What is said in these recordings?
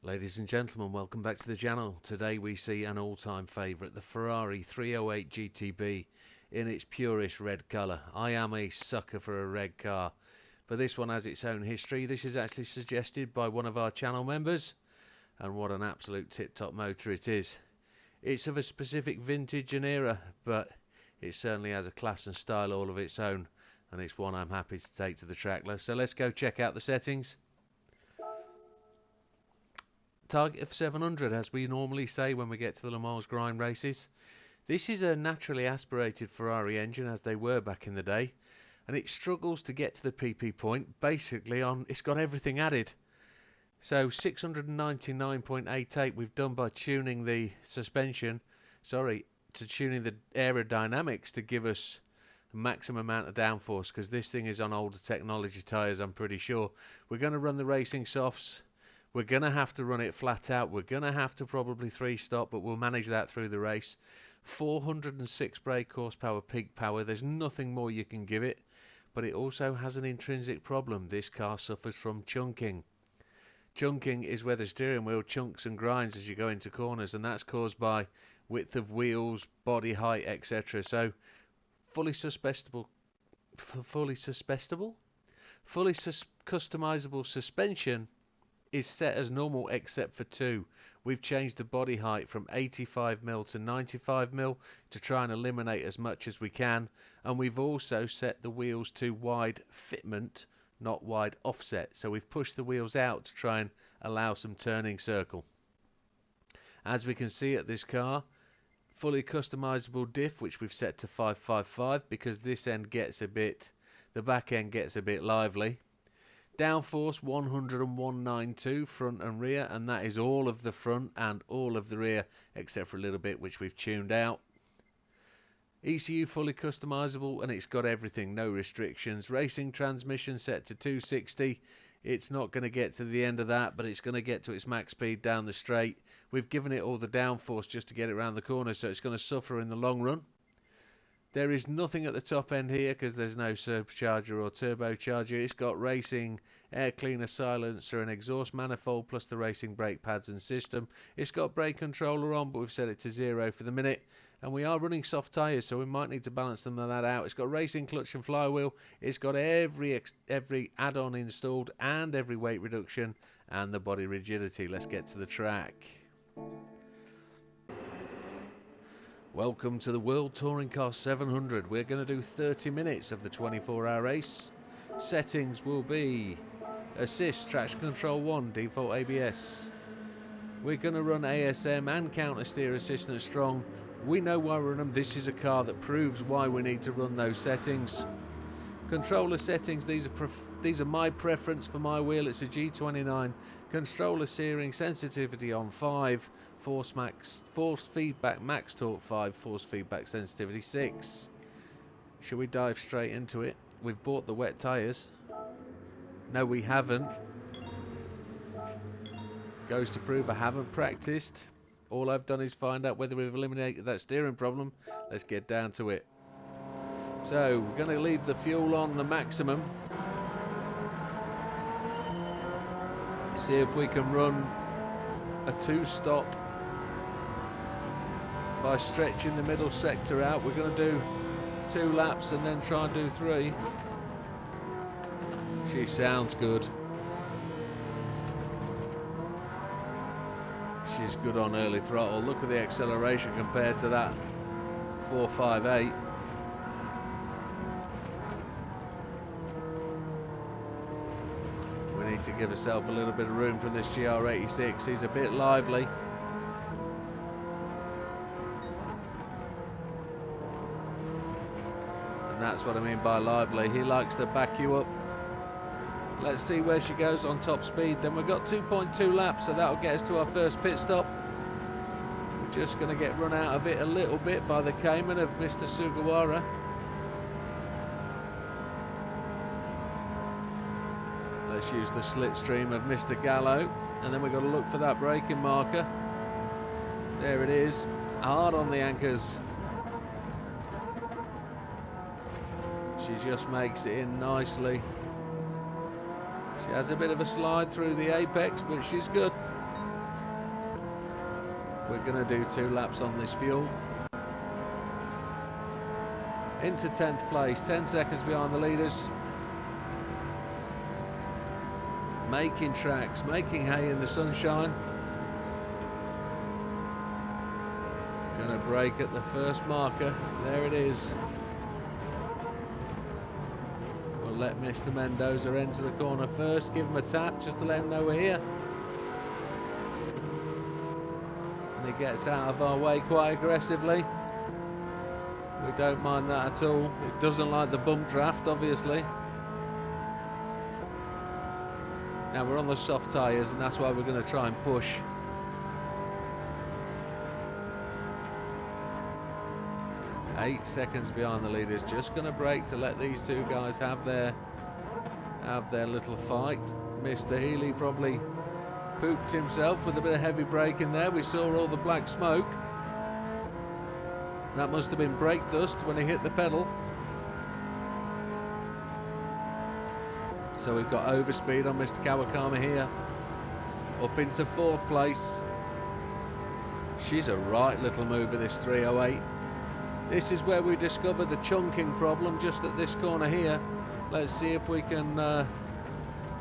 Ladies and gentlemen, welcome back to the channel. Today we see an all-time favourite, the Ferrari 308 GTB in its purest red colour. I am a sucker for a red car, but this one has its own history. This is actually suggested by one of our channel members, and what an absolute tip-top motor it is. It's of a specific vintage and era, but it certainly has a class and style all of its own, and it's one I'm happy to take to the track. So let's go check out the settings. Target of 700, as we normally say when we get to the Le Mans grind races. This is a naturally aspirated Ferrari engine, as they were back in the day, and it struggles to get to the PP point. Basically, it's got everything added. So 699.88 we've done by tuning the suspension, tuning the aerodynamics to give us the maximum amount of downforce, because this thing is on older technology tyres, I'm pretty sure. We're going to run the racing softs. We're going to have to run it flat out. We're going to have to probably 3-stop, but we'll manage that through the race. 406 brake horsepower peak power. There's nothing more you can give it, but it also has an intrinsic problem. This car suffers from chunking. Chunking is where the steering wheel chunks and grinds as you go into corners, and that's caused by width of wheels, body height, etc. So fully customizable suspension is set as normal except for two. We've changed the body height from 85mm to 95mm to try and eliminate as much as we can, and we've also set the wheels to wide fitment, not wide offset. So we've pushed the wheels out to try and allow some turning circle. As we can see at this car, fully customizable diff, which we've set to 555 because this end gets a bit, the back end gets a bit lively. Downforce 101.92 front and rear, and that is all of the front and all of the rear except for a little bit which we've tuned out. ECU fully customizable, and it's got everything, no restrictions. Racing transmission set to 260. It's not going to get to the end of that, but it's going to get to its max speed down the straight. We've given it all the downforce just to get it around the corner, so it's going to suffer in the long run. There is nothing at the top end here because there's no supercharger or turbocharger. It's got racing air cleaner, silencer and exhaust manifold, plus the racing brake pads and system. It's got brake controller on, but we've set it to 0 for the minute, and we are running soft tyres, so we might need to balance them that out. It's got racing clutch and flywheel. It's got every add-on installed and every weight reduction and the body rigidity. Let's get to the track. Welcome to the World Touring Car 700. We're going to do 30 minutes of the 24-hour race. Settings will be assist, traction control 1, default ABS. We're going to run ASM and counter steer assist and strong. We know why we run them. This is a car that proves why we need to run those settings. Controller settings, these are my preference for my wheel. It's a G29. Controller steering sensitivity on 5. Force feedback max torque 5, force feedback sensitivity 6. Should we dive straight into it? We've bought the wet tyres. No, we haven't. Goes to prove I haven't practiced. All I've done is find out whether we've eliminated that steering problem. Let's get down to it. So we're going to leave the fuel on the maximum. See if we can run a 2-stop by stretching the middle sector out. We're going to do 2 laps and then try and do 3. She sounds good. She's good on early throttle. Look at the acceleration compared to that 458. We need to give herself a little bit of room from this GR86. He's a bit lively. That's what I mean by lively. He likes to back you up. Let's see where she goes on top speed. Then we've got 2.2 laps, so that'll get us to our first pit stop. We're just going to get run out of it a little bit by the Cayman of Mr. Sugawara. Let's use the slipstream of Mr. Gallo, and then we've got to look for that braking marker. There it is, hard on the anchors. She just makes it in nicely. She has a bit of a slide through the apex, but she's good. We're going to do 2 laps on this fuel. Into 10th place, 10 seconds behind the leaders. Making tracks, making hay in the sunshine. Going to brake at the first marker. There it is. We'll let Mr. Mendoza enter the corner first. Give him a tap just to let him know we're here. And he gets out of our way quite aggressively. We don't mind that at all. It doesn't like the bump draft, obviously. Now we're on the soft tyres, and that's why we're going to try and push. Eight seconds behind the leaders. Just going to brake to let these 2 guys have their little fight. Mr. Healy probably pooped himself with a bit of heavy braking there. We saw all the black smoke. That must have been brake dust when he hit the pedal. So we've got overspeed on Mr. Kawakami here. Up into 4th place. She's a right little mover, this 308. This is where we discovered the chunking problem, just at this corner here. Let's see if we can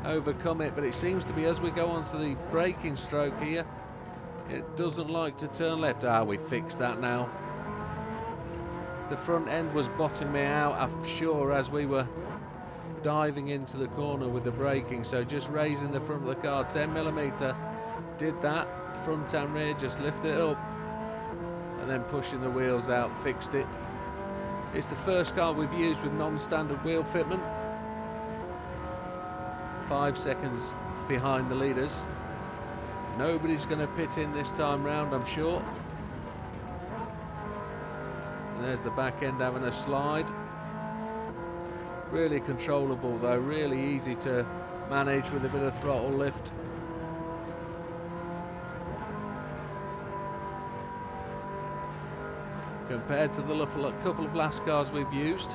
overcome it. But it seems to be as we go onto the braking stroke here, it doesn't like to turn left. Ah, we fixed that now. The front end was bottoming me out, I'm sure, as we were diving into the corner with the braking. So just raising the front of the car 10mm, did that. Front and rear, just lift it up, and then pushing the wheels out, fixed it. It's the first car we've used with non-standard wheel fitment. 5 seconds behind the leaders. Nobody's going to pit in this time round, I'm sure. And there's the back end having a slide. Really controllable though, really easy to manage with a bit of throttle lift. Compared to the couple of last cars we've used,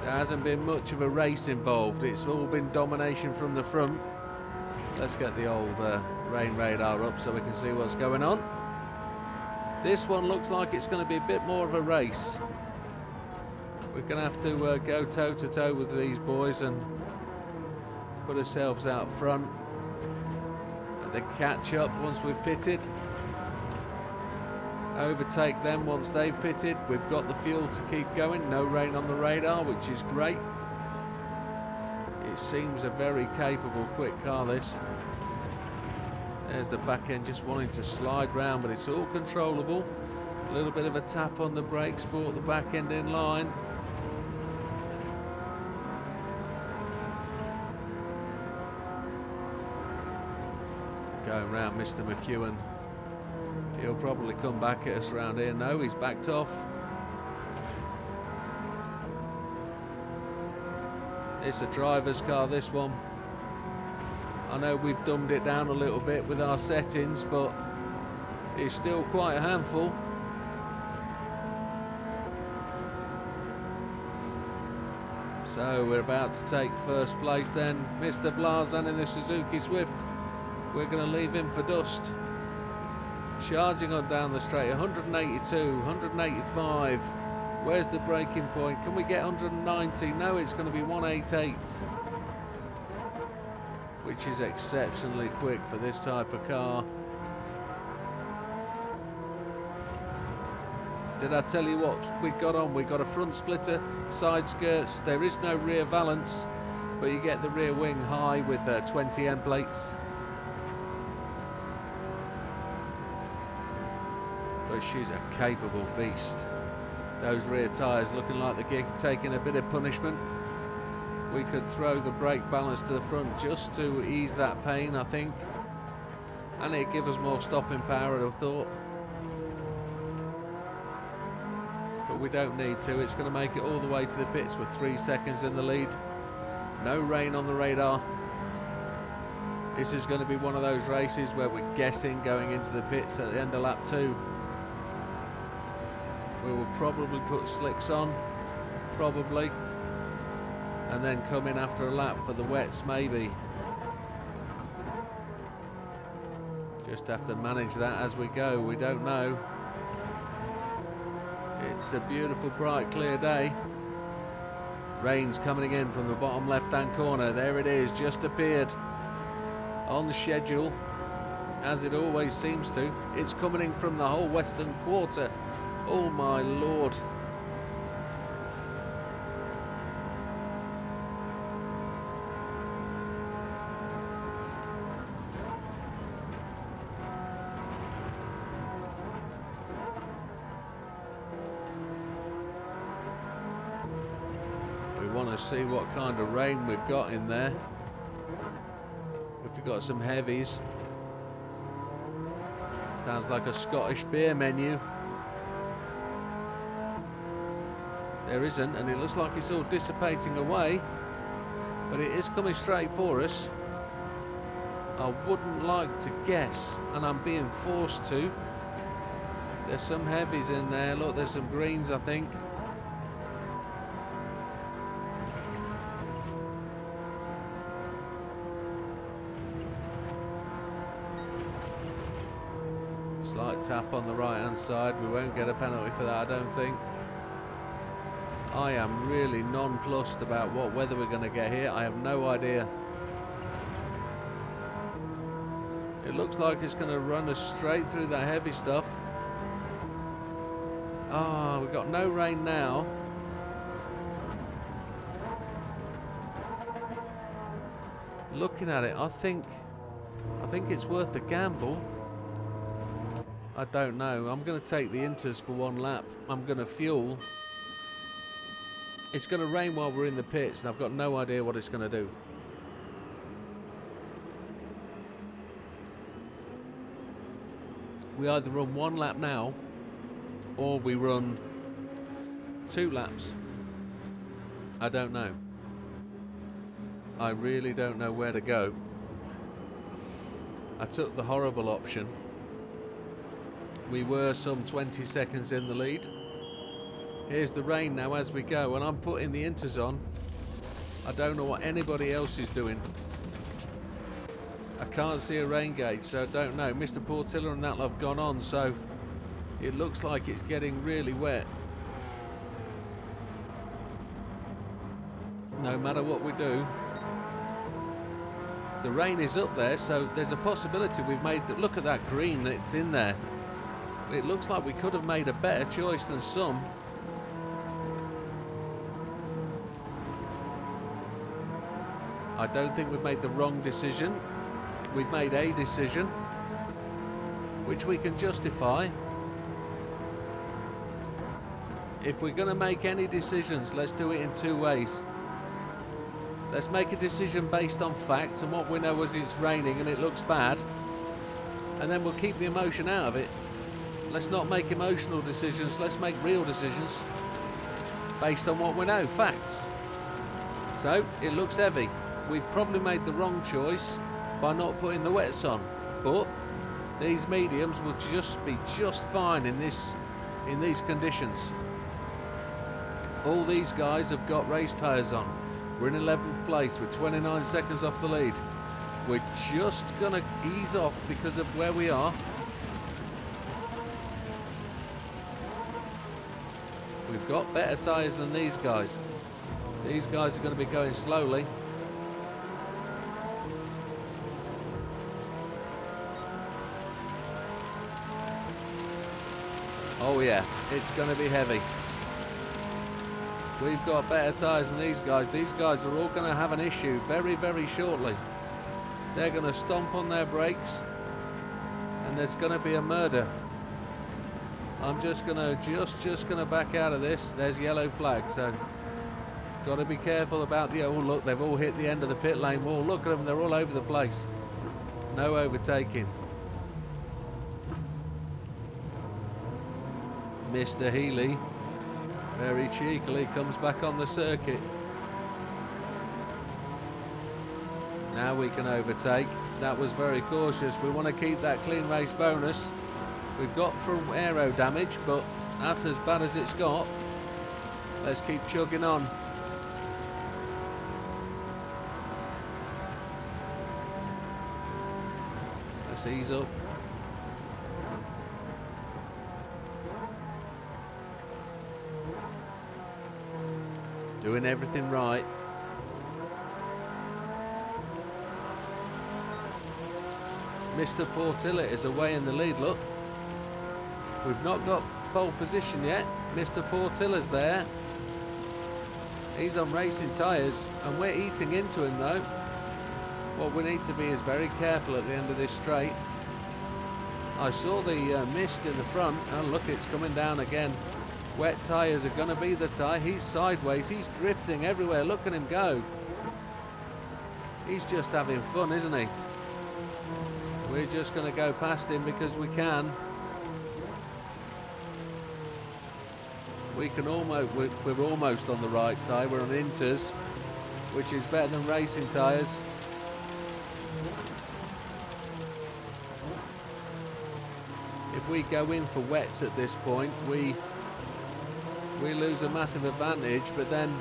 there hasn't been much of a race involved. It's all been domination from the front. Let's get the old rain radar up so we can see what's going on. This one looks like it's going to be a bit more of a race. We're going to have to go toe to toe with these boys and put ourselves out front. And then catch up once we've pitted. Overtake them once they've pitted. We've got the fuel to keep going. No rain on the radar, which is great. It seems a very capable, quick car, this. There's the back end just wanting to slide round, but it's all controllable. A little bit of a tap on the brakes, brought the back end in line. Going round Mr. McEwen. He'll probably come back at us around here. No, he's backed off. It's a driver's car, this one. I know we've dumbed it down a little bit with our settings, but it's still quite a handful. So we're about to take first place then. Mr. Blazan in the Suzuki Swift. We're going to leave him for dust. Charging on down the straight, 182, 185. Where's the braking point? Can we get 190? No, it's going to be 188. Which is exceptionally quick for this type of car. Did I tell you what we got on? We got a front splitter, side skirts. There is no rear valance, but you get the rear wing high with 20 end plates. But she's a capable beast. Those rear tyres looking like they're taking a bit of punishment. We could throw the brake balance to the front just to ease that pain, I think. And it'd give us more stopping power, I'd have thought. But we don't need to. It's going to make it all the way to the pits with 3 seconds in the lead. No rain on the radar. This is going to be one of those races where we're guessing going into the pits at the end of lap 2. We will probably put slicks on, probably, and then come in after a lap for the wets, maybe. Just have to manage that as we go. We don't know. It's a beautiful, bright, clear day. Rain's coming in from the bottom left-hand corner. There it is, just appeared. On the schedule, as it always seems to. It's coming in from the whole western quarter. Oh my lord. We want to see what kind of rain we've got in there. If we've got some heavies. Sounds like a Scottish beer menu. There isn't, and it looks like it's all dissipating away, but it is coming straight for us. I wouldn't like to guess, and I'm being forced to. There's some heavies in there. Look, there's some greens, I think. Slight tap on the right hand side. We won't get a penalty for that, I don't think. I am really nonplussed about what weather we're going to get here. I have no idea. It looks like it's going to run us straight through that heavy stuff. Ah, we've got no rain now. Looking at it, I think it's worth a gamble. I don't know. I'm going to take the inters for one lap. I'm going to fuel. It's going to rain while we're in the pits, and I've got no idea what it's going to do. We either run one lap now, or we run 2 laps. I don't know. I really don't know where to go. I took the horrible option. We were some 20 seconds in the lead. Here's the rain now as we go, and I'm putting the inters on. I don't know what anybody else is doing. I can't see a rain gauge, so I don't know. Mr. Portilla and that lot have gone on, so it looks like it's getting really wet. No matter what we do, the rain is up there, so there's a possibility we've made. Look at that green that's in there. It looks like we could have made a better choice than some. I don't think we've made the wrong decision. We've made a decision which we can justify. If we're going to make any decisions, let's do it in 2 ways. Let's make a decision based on facts and what we know is it's raining and it looks bad, and then we'll keep the emotion out of it. Let's not make emotional decisions, let's make real decisions based on what we know, facts. So, it looks heavy. We've probably made the wrong choice by not putting the wets on, but these mediums will just be just fine in these conditions. All these guys have got race tyres on. We're in 11th place with 29 seconds off the lead. We're just going to ease off because of where we are. We've got better tyres than these guys. These guys are going to be going slowly. Oh yeah, it's going to be heavy. We've got better tyres than these guys. These guys are all going to have an issue very, very shortly. They're going to stomp on their brakes, and there's going to be a murder. I'm just going to back out of this. There's yellow flag, so got to be careful about the. Oh look, they've all hit the end of the pit lane wall. Look at them, they're all over the place. No overtaking. Mr. Healy very cheekily comes back on the circuit. Now we can overtake. That was very cautious. We want to keep that clean race bonus. We've got from aero damage, but that's as bad as it's got. Let's keep chugging on. Let's ease up. Doing everything right. Mr. Portilla is away in the lead, look. We've not got pole position yet. Mr. Portilla's there. He's on racing tyres and we're eating into him though. What we need to be is very careful at the end of this straight. I saw the mist in the front and look, it's coming down again. Wet tyres are going to be the tie. He's sideways, he's drifting everywhere. Look at him go. He's just having fun, isn't he? We're just going to go past him because we can. We can almost, we're almost on the right tyre. We're on inters, which is better than racing tyres. If we go in for wets at this point, we lose a massive advantage, but then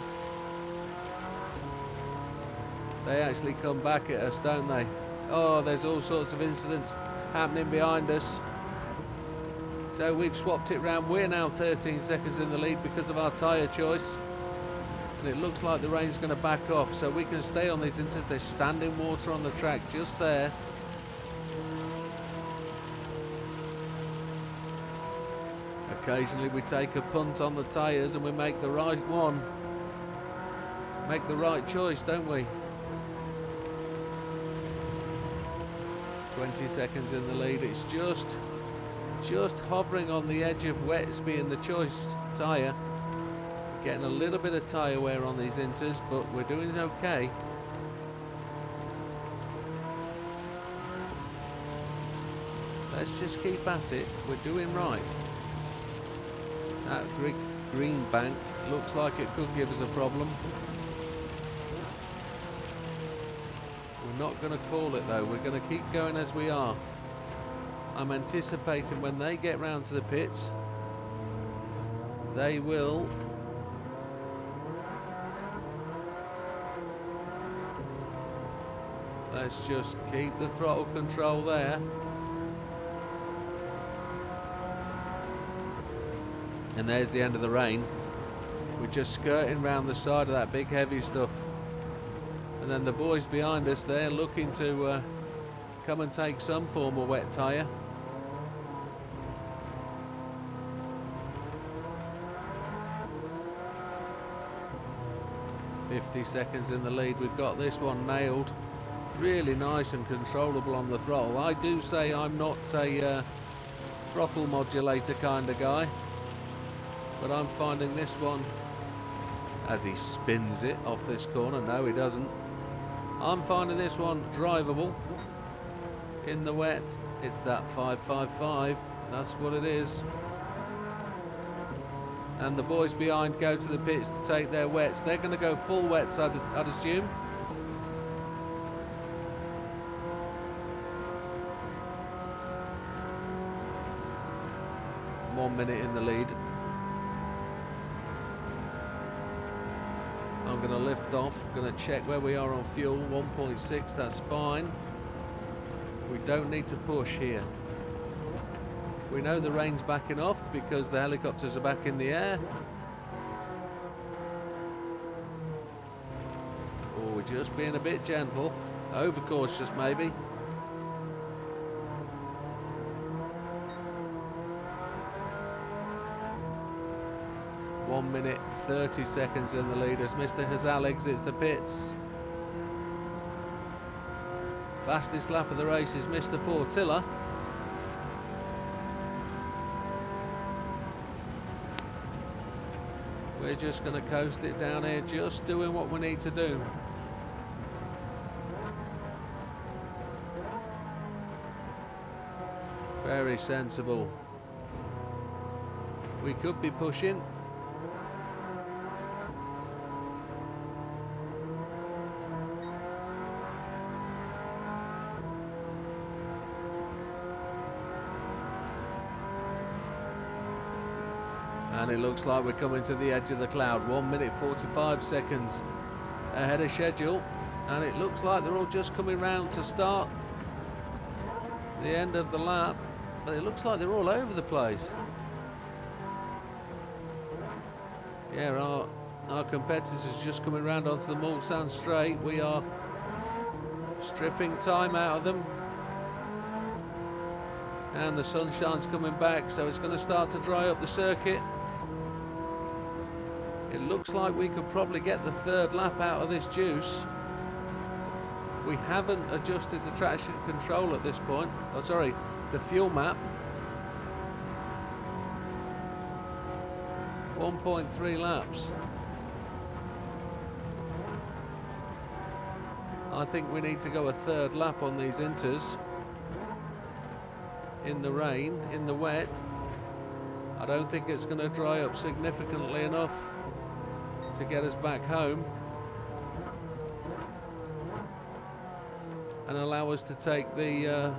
they actually come back at us, don't they? Oh, there's all sorts of incidents happening behind us. So we've swapped it round. We're now 13 seconds in the lead because of our tyre choice. And it looks like the rain's going to back off, so we can stay on these inters. There's standing water on the track just there. Occasionally we take a punt on the tyres and we make the right one. Make the right choice, don't we? 20 seconds in the lead. It's just hovering on the edge of wets being the choice tyre. We're getting a little bit of tyre wear on these inters, but we're doing okay. Let's just keep at it. We're doing right. That green bank looks like it could give us a problem. We're not going to call it though. We're going to keep going as we are. I'm anticipating when they get round to the pits, they will let's just keep the throttle control there. And there's the end of the rain. We're just skirting round the side of that big heavy stuff. And then the boys behind us, they're looking to come and take some form of wet tyre. "50 seconds in the lead. We've got this one nailed. Really nice and controllable on the throttle. I do say I'm not a throttle modulator kind of guy, but I'm finding this one, as he spins it off this corner, no he doesn't, I'm finding this one drivable in the wet. It's that 555, that's what it is. And the boys behind go to the pits to take their wets. They're going to go full wets, I'd assume. One minute in the lead. I'm going to lift off, going to check where we are on fuel. 1.6, that's fine. We don't need to push here. We know the rain's backing off because the helicopters are back in the air. Oh, we're just being a bit gentle, overcautious maybe. 1 minute 30 seconds in the lead as Mr. Hazal exits the pits. Fastest lap of the race is Mr. Portilla. We're just going to coast it down here, just doing what we need to do. Very sensible. We could be pushing. And it looks like we're coming to the edge of the cloud. 1 minute 45 seconds ahead of schedule. And it looks like they're all just coming round to start the end of the lap. But it looks like they're all over the place. Yeah, Our competitors just coming round onto the Mulsanne straight. We are stripping time out of them. And the sunshine's coming back, so it's going to start to dry up the circuit. It looks like we could probably get the third lap out of this juice. We haven't adjusted the traction control at this point. Oh, sorry, the fuel map. 1.3 laps. I think we need to go a third lap on these inters. In the rain, in the wet. I don't think it's going to dry up significantly enough to get us back home and allow us to take the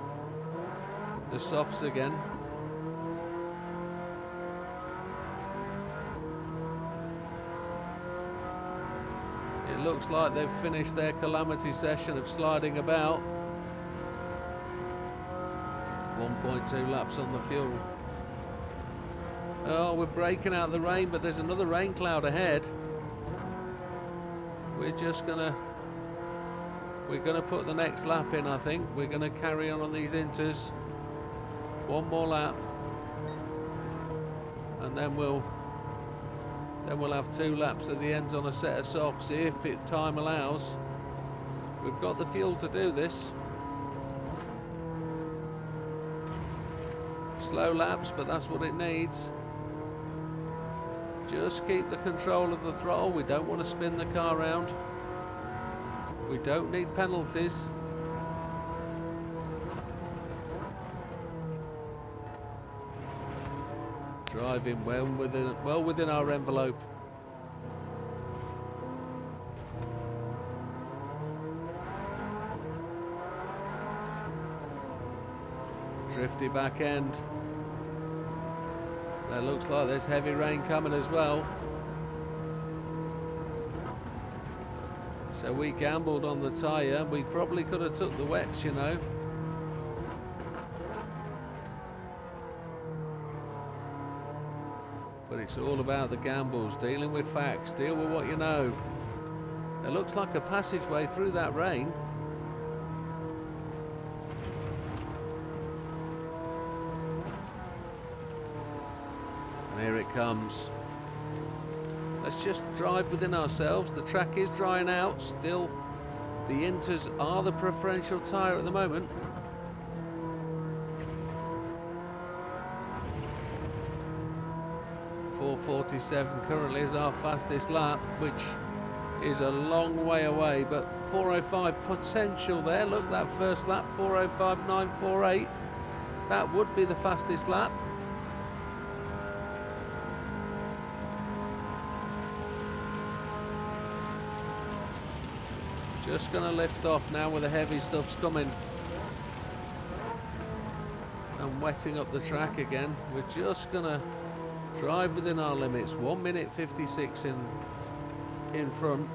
softs again. It looks like they've finished their calamity session of sliding about. 1.2 laps on the fuel. Oh, we're breaking out the rain, but there's another rain cloud ahead. We're gonna put the next lap in, I think. We're gonna carry on these inters. One more lap, and then we'll have 2 laps at the ends on a set of softs if time allows. We've got the fuel to do this. Slow laps, but that's what it needs. Just keep the control of the throttle. We don't want to spin the car around. We don't need penalties. Driving well within our envelope. Drifty back end. That looks like there's heavy rain coming as well. So we gambled on the tyre. We probably could have took the wets, you know. But it's all about the gambles. Dealing with facts. Deal with what you know. There looks like a passageway through that rain. Here it comes. Let's just drive within ourselves. The track is drying out. Still, the inters are the preferential tyre at the moment. .447 currently is our fastest lap, which is a long way away, but 405 potential there. Look, that first lap, 405.948. That would be the fastest lap. Just going to lift off now with the heavy stuff's coming. And wetting up the track again. We're just going to drive within our limits. 1 minute 56 in front.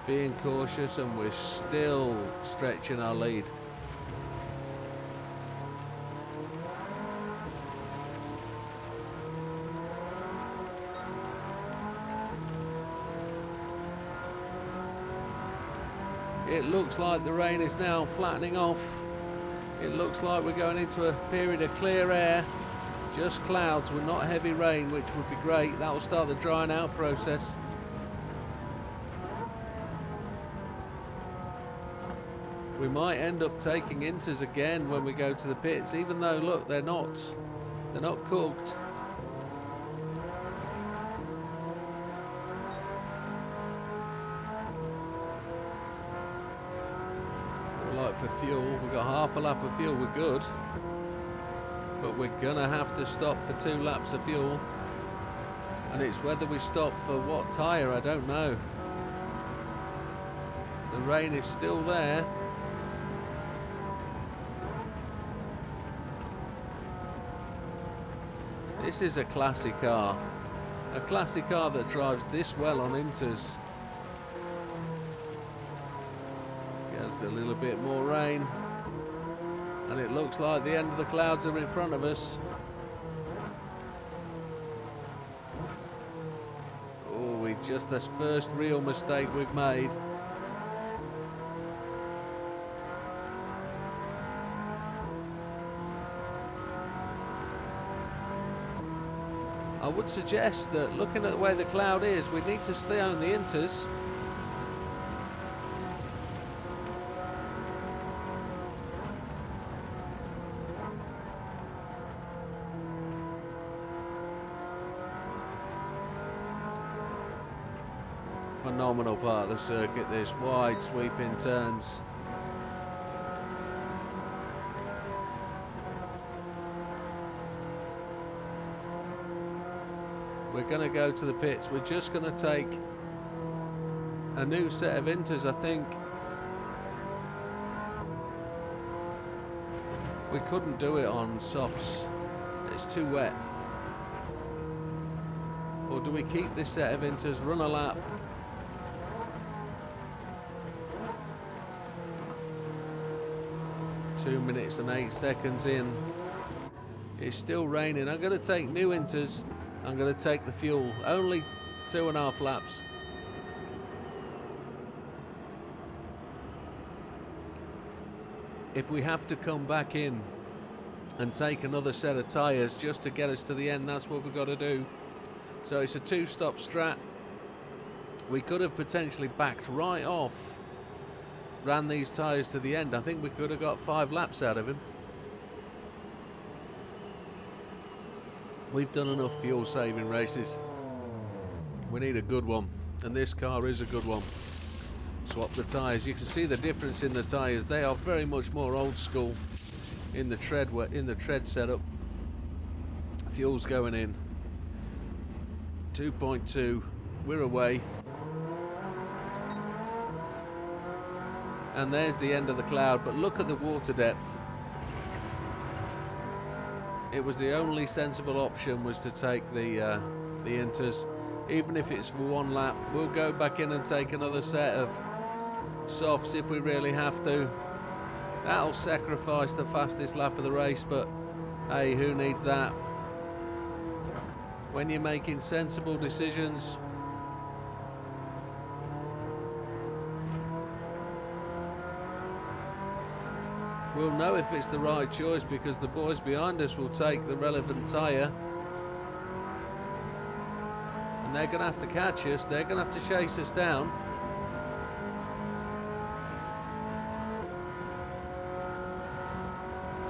Being cautious, and we're still stretching our lead. It looks like the rain is now flattening off. It looks like we're going into a period of clear air. Just clouds with not heavy rain, which would be great. That will start the drying out process. We might end up taking inters again when we go to the pits, even though, look, they're not cooked. Like for fuel, we've got half a lap of fuel, we're good, but we're gonna have to stop for 2 laps of fuel. And it's whether we stop for what tyre, I don't know. The rain is still there. This is a classic car. A classic car that drives this well on inters. Gets a little bit more rain. And it looks like the end of the clouds are in front of us. Oh, just this first real mistake we've made. I would suggest that looking at the way the cloud is, we need to stay on the inters. Phenomenal part of the circuit, this wide sweeping turns. We're going to go to the pits. We're just going to take a new set of inters, I think. We couldn't do it on softs. It's too wet. Or do we keep this set of inters, run a lap? Two minutes and 8 seconds in. It's still raining. I'm going to take new inters. I'm going to take the fuel. Only 2.5 laps. If we have to come back in and take another set of tyres just to get us to the end, that's what we've got to do. So it's a 2-stop strat. We could have potentially backed right off, ran these tyres to the end. I think we could have got 5 laps out of him. We've done enough fuel saving races. We need a good one, and this car is a good one. Swap the tyres. You can see the difference in the tyres. They are very much more old school in the tread setup. Fuel's going in. 2.2. We're away. And there's the end of the cloud, but look at the water depth. It was the only sensible option was to take the inters, even if it's for 1 lap. We'll go back in and take another set of softs if we really have to. That'll sacrifice the fastest lap of the race, but hey, who needs that? When you're making sensible decisions, we'll know if it's the right choice because the boys behind us will take the relevant tyre. And they're going to have to catch us. They're going to have to chase us down.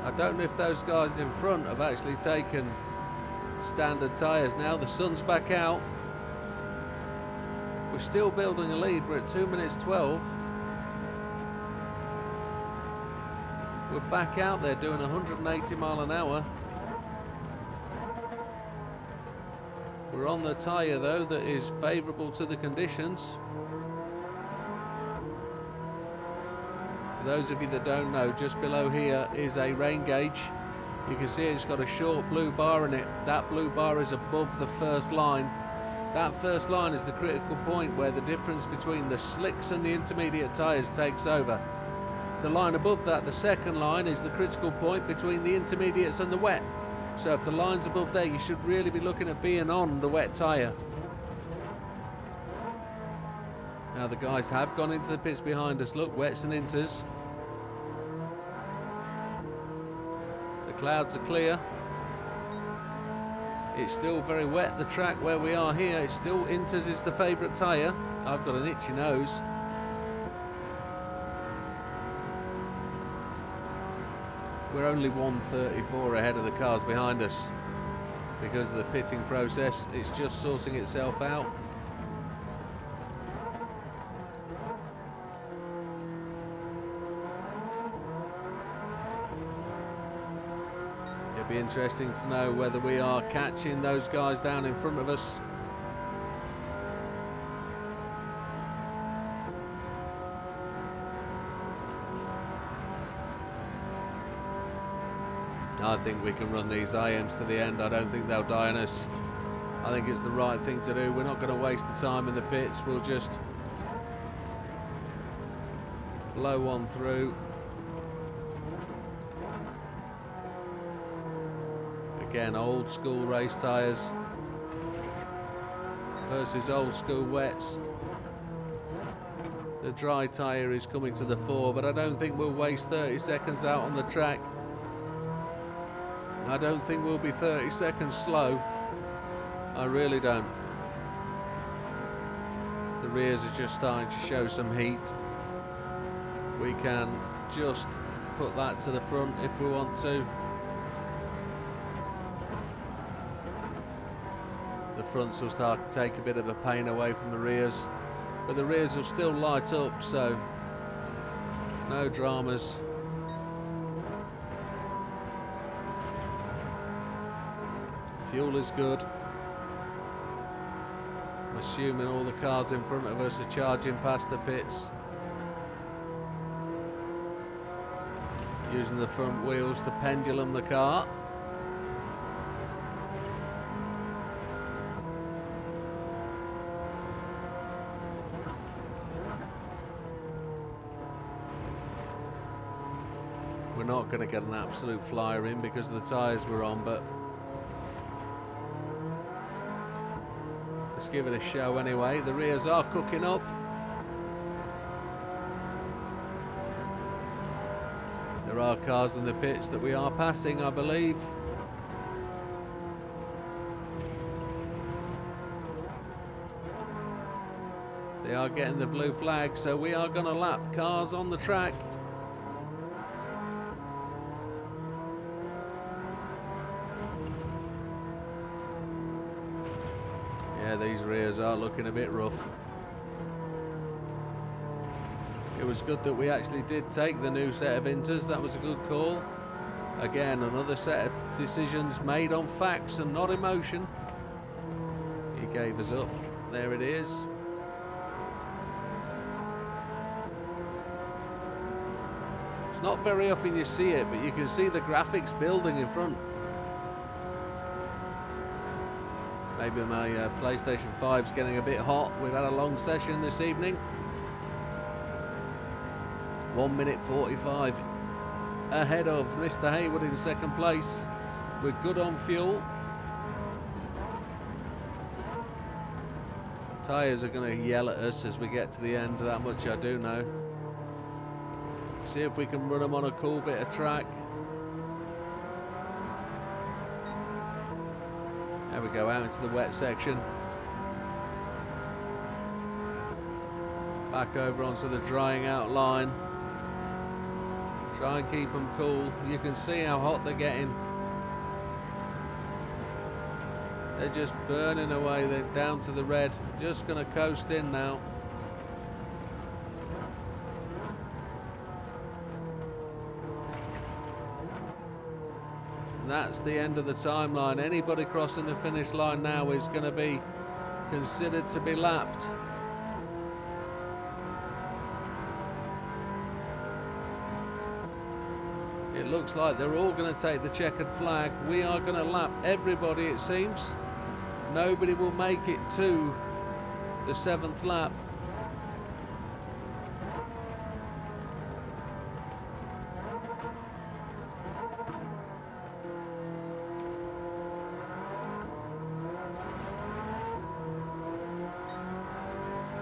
I don't know if those guys in front have actually taken standard tyres now. The sun's back out. We're still building a lead. We're at 2 minutes 12. We're back out there doing 180 mile an hour. We're on the tyre though that is favourable to the conditions. For those of you that don't know, just below here is a rain gauge. You can see it's got a short blue bar in it. That blue bar is above the first line. That first line is the critical point where the difference between the slicks and the intermediate tyres takes over. The line above that, the second line, is the critical point between the intermediates and the wet. So if the line's above there, you should really be looking at being on the wet tyre. Now the guys have gone into the pits behind us. Look, wets and inters. The clouds are clear. It's still very wet, the track where we are here. It's still inters is the favourite tyre. I've got an itchy nose. We're only 1:34 ahead of the cars behind us because of the pitting process. It's just sorting itself out. It'll be interesting to know whether we are catching those guys down in front of us I think we can run these IMs to the end. I don't think they'll die on us. I think it's the right thing to do. We're not going to waste the time in the pits. We'll just blow one through. Again, old school race tyres versus old school wets. The dry tyre is coming to the fore, but I don't think we'll waste 30 seconds out on the track. I don't think we'll be 30 seconds slow. I really don't. The rears are just starting to show some heat. We can just put that to the front if we want to. The fronts will start to take a bit of a pain away from the rears, but the rears will still light up, so no dramas. Fuel is good. I'm assuming all the cars in front of us are charging past the pits. Using the front wheels to pendulum the car. We're not going to get an absolute flyer in because of the tyres we're on, but let's give it a show anyway. The rears are cooking up. There are cars in the pits that we are passing, I believe. They are getting the blue flag, so we are going to lap cars on the track. Yeah, these rears are looking a bit rough. It was good that we actually did take the new set of inters. That was a good call. Again, another set of decisions made on facts and not emotion. He gave us up. There it is. It's not very often you see it, but you can see the graphics building in front. Maybe my PlayStation 5's getting a bit hot. We've had a long session this evening. 1 minute 45 ahead of Mr. Hayward in second place. We're good on fuel. Tyres are going to yell at us as we get to the end, that much I do know. See if we can run them on a cool bit of track. There we go, out into the wet section. Back over onto the drying out line. Try and keep them cool. You can see how hot they're getting. They're just burning away. They're down to the red. Just going to coast in now. And that's the end of the timeline. Anybody crossing the finish line now is going to be considered to be lapped. It looks like they're all going to take the checkered flag. We are going to lap everybody, it seems. Nobody will make it to the 7th lap.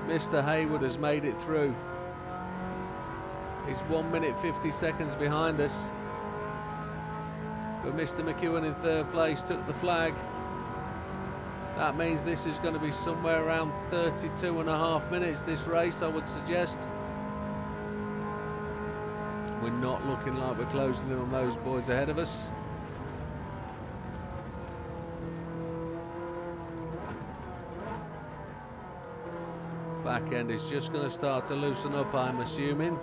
Mr. Hayward has made it through. He's 1 minute 50 seconds behind us. But Mr. McEwen in 3rd place took the flag. That means this is going to be somewhere around 32.5 minutes, this race, I would suggest. We're not looking like we're closing in on those boys ahead of us. Back end is just going to start to loosen up, I'm assuming.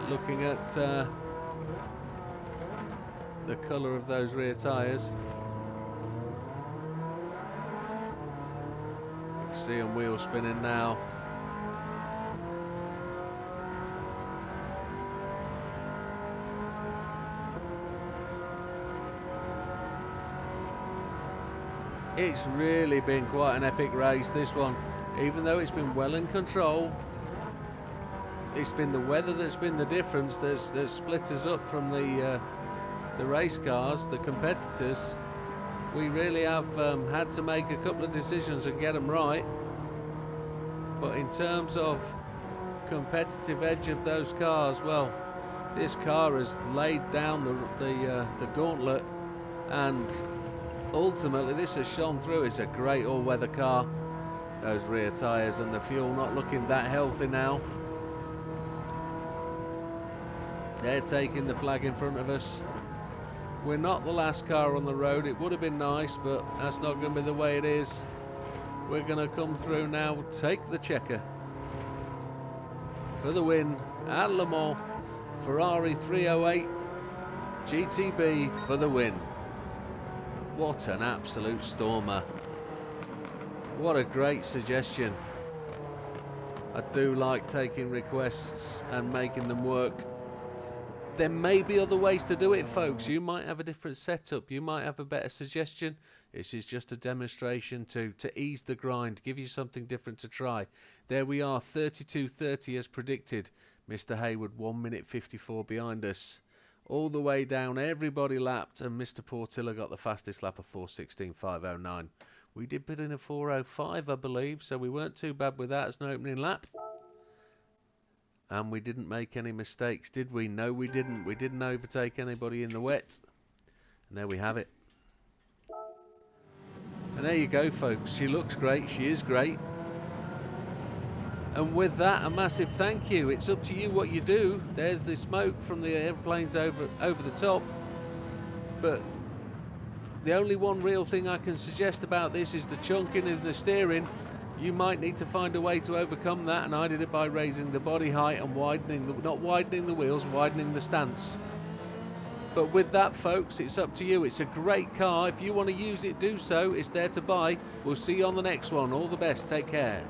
Looking at the colour of those rear tyres. See them wheel spinning now. It's really been quite an epic race, this one. Even though it's been well in control, it's been the weather that's been the difference that's split us up from the race cars, the competitors. We really have had to make a couple of decisions and get them right. But in terms of competitive edge of those cars, well, this car has laid down the gauntlet, and ultimately this has shone through. It's a great all-weather car. Those rear tyres and the fuel not looking that healthy now. They're taking the flag in front of us. We're not the last car on the road. It would have been nice, but that's not going to be the way it is. We're going to come through now, take the checker for the win at Le Mans. Ferrari 308 GTB for the win. What an absolute stormer. What a great suggestion. I do like taking requests and making them work. There may be other ways to do it, folks. You might have a different setup. You might have a better suggestion. This is just a demonstration to ease the grind, give you something different to try. There we are, 32:30 as predicted. Mr. Hayward 1 minute 54 behind us. All the way down, everybody lapped, and Mr. Portillo got the fastest lap of 4:16.509. We did put in a 4:05, I believe, so we weren't too bad with that as an opening lap. And we didn't make any mistakes, did we? No, we didn't. We didn't overtake anybody in the wet. And there we have it. And there you go, folks. She looks great. She is great. And with that, a massive thank you. It's up to you what you do. There's the smoke from the airplanes over the top. But the only one real thing I can suggest about this is the chunking in the steering. You might need to find a way to overcome that, and I did it by raising the body height and not widening the wheels, widening the stance. But with that, folks, it's up to you. It's a great car. If you want to use it, do so. It's there to buy. We'll see you on the next one. All the best. Take care.